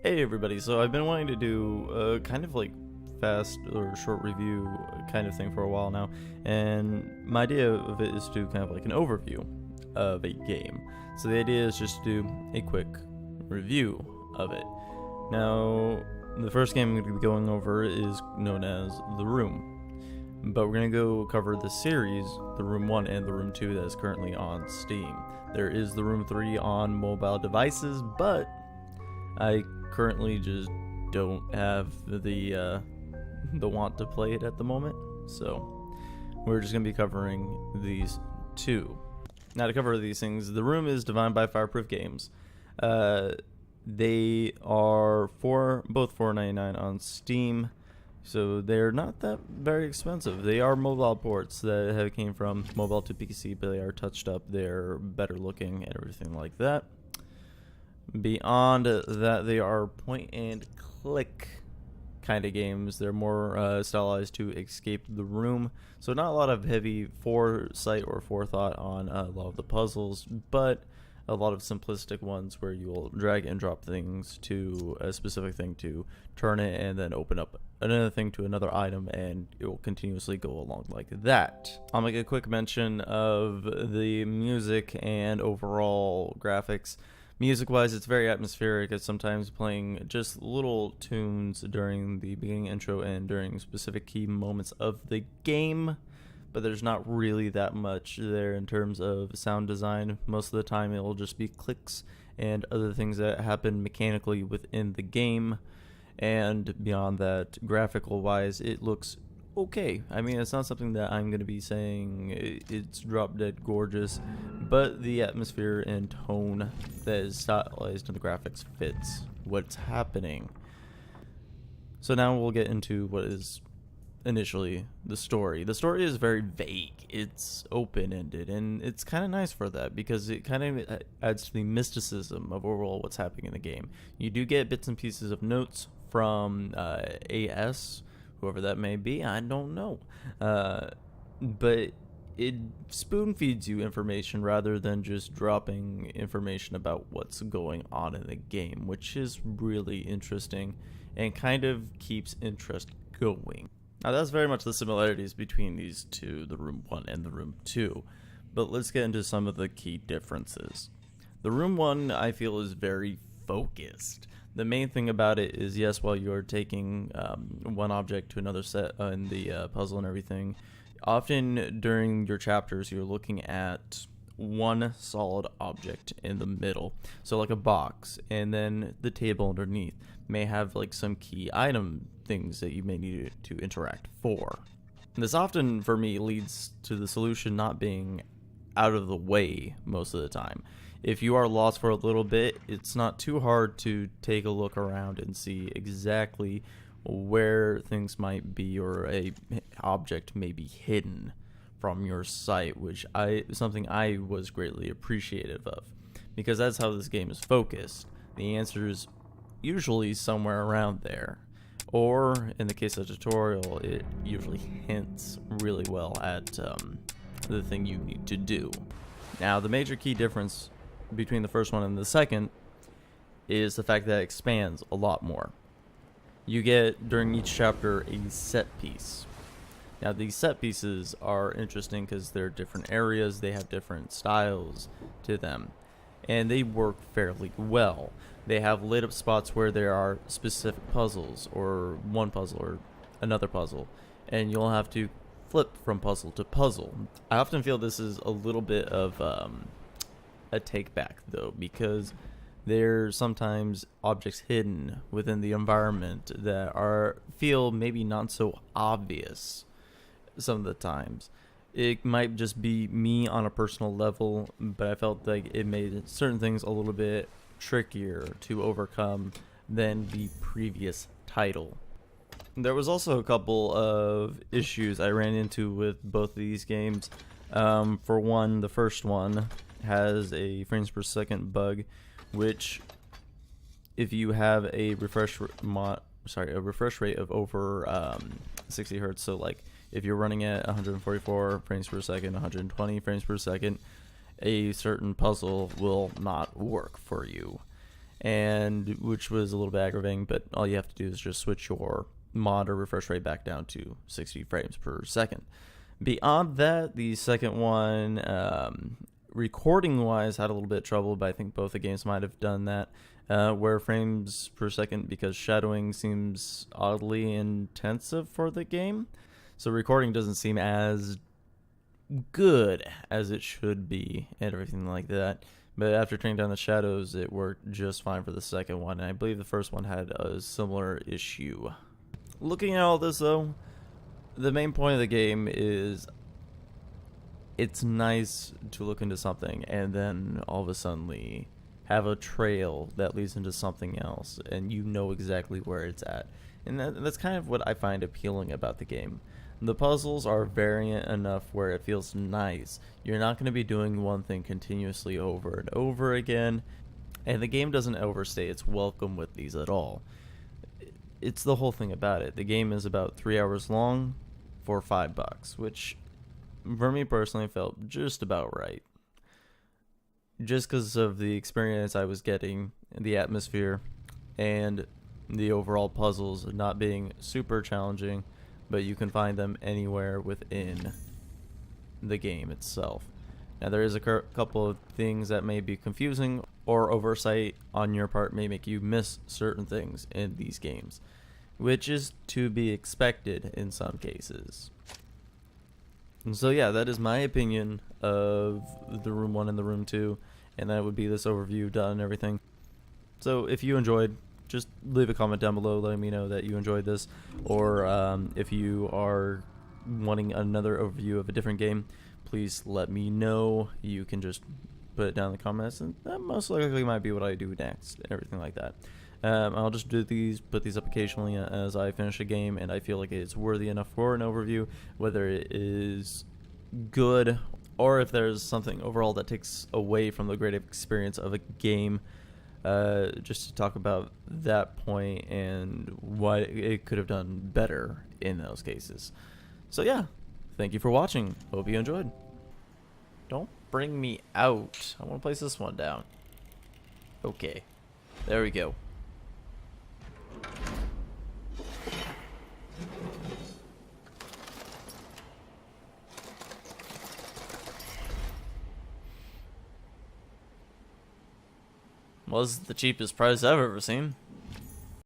Hey everybody, so I've been wanting to do a kind of like fast or short review kind of thing for a while now, and my idea of it is to do kind of like an overview of a game. So the idea is just to do a quick review of it. Now, the first game I'm going to be going over is known as The Room, but we're going to go cover the series, The Room 1 and The Room 2, that is currently on Steam. There is The Room 3 on mobile devices, but I currently just don't have the want to play it at the moment, so we're just gonna be covering these two. Now, to cover these things, The Room is designed by Fireproof Games. They are both $4.99 on Steam, so they're not that very expensive. They are mobile ports that have came from mobile to PC, but they are touched up. They're better looking and everything like that. Beyond that, they are point and click kind of games. They're more stylized to escape the room, so not a lot of heavy foresight or forethought on a lot of the puzzles, but a lot of simplistic ones where you'll drag and drop things to a specific thing to turn it and then open up another thing to another item, and it will continuously go along like that. I'll make a quick mention of the music and overall graphics. Music-wise, it's very atmospheric. It's sometimes playing just little tunes during the beginning intro and during specific key moments of the game, but there's not really that much there in terms of sound design. Most of the time, it will just be clicks and other things that happen mechanically within the game, and beyond that, graphical-wise, it looks okay. I mean, it's not something that I'm going to be saying it's drop dead gorgeous, but the atmosphere and tone that is stylized in the graphics fits what's happening. So now we'll get into what is initially the story. The story is very vague. It's open-ended, and it's kind of nice for that because it kind of adds to the mysticism of overall what's happening in the game. You do get bits and pieces of notes from AS, whoever that may be, I don't know. But it spoon feeds you information rather than just dropping information about what's going on in the game, which is really interesting and kind of keeps interest going. Now, that's very much the similarities between these two, the Room 1 and the Room 2. But let's get into some of the key differences. The Room 1, I feel, is very focused. The main thing about it is, yes, while you're taking one object to another set in the puzzle and everything, often during your chapters, you're looking at one solid object in the middle. So like a box, and then the table underneath may have like some key item things that you may need to interact for. And this often, for me, leads to the solution not being out of the way most of the time. If you are lost for a little bit, it's not too hard to take a look around and see exactly where things might be, or a object may be hidden from your sight, which something I was greatly appreciative of, because that's how this game is focused. The answer is usually somewhere around there, or in the case of a tutorial, it usually hints really well at the thing you need to do. Now, the major key difference between the first one and the second is the fact that it expands a lot more. You get, during each chapter, a set piece. Now, these set pieces are interesting because they're different areas, they have different styles to them, and they work fairly well. They have lit up spots where there are specific puzzles, or one puzzle or another puzzle, and you'll have to flip from puzzle to puzzle. I often feel this is a little bit of a take back, though, because there's sometimes objects hidden within the environment that feel maybe not so obvious some of the times. It might just be me on a personal level, but I felt like it made certain things a little bit trickier to overcome than the previous title. There was also a couple of issues I ran into with both of these games. For one, the first one has a frames per second bug, which if you have a refresh rate of over 60 hertz, so like if you're running at 144 frames per second, 120 frames per second, a certain puzzle will not work for you. and which was a little bit aggravating, but all you have to do is just switch your monitor refresh rate back down to 60 frames per second. Beyond that, the second one, recording wise, had a little bit of trouble, but I think both the games might have done that, where frames per second, because shadowing seems oddly intensive for the game, so recording doesn't seem as good as it should be and everything like that. But after turning down the shadows, it worked just fine for the second one, and I believe the first one had a similar issue. Looking at all this though, the main point of the game is it's nice to look into something and then all of a sudden have a trail that leads into something else, and you know exactly where it's at. And that's kind of what I find appealing about the game. The puzzles are variant enough where it feels nice. You're not going to be doing one thing continuously over and over again, and the game doesn't overstay its welcome with these at all. It's the whole thing about it. The game is about 3 hours long for $5, which for me personally felt just about right. Just because of the experience I was getting, the atmosphere, and the overall puzzles not being super challenging, but you can find them anywhere within the game itself. Now there is a couple of things that may be confusing, or oversight on your part may make you miss certain things in these games, which is to be expected in some cases. And so yeah, that is my opinion of the Room 1 and the Room 2, and that would be this overview done and everything. So if you enjoyed, just leave a comment down below letting me know that you enjoyed this, or if you are wanting another overview of a different game, please let me know. You can just put it down in the comments, and that most likely might be what I do next, and everything like that. I'll just put these up occasionally as I finish a game and I feel like it's worthy enough for an overview, whether it is good or if there's something overall that takes away from the great experience of a game, just to talk about that point and what it could have done better in those cases. So yeah, thank you for watching. Hope you enjoyed. Don't bring me out. I want to place this one down. Okay, there we go. Was the cheapest price I've ever seen.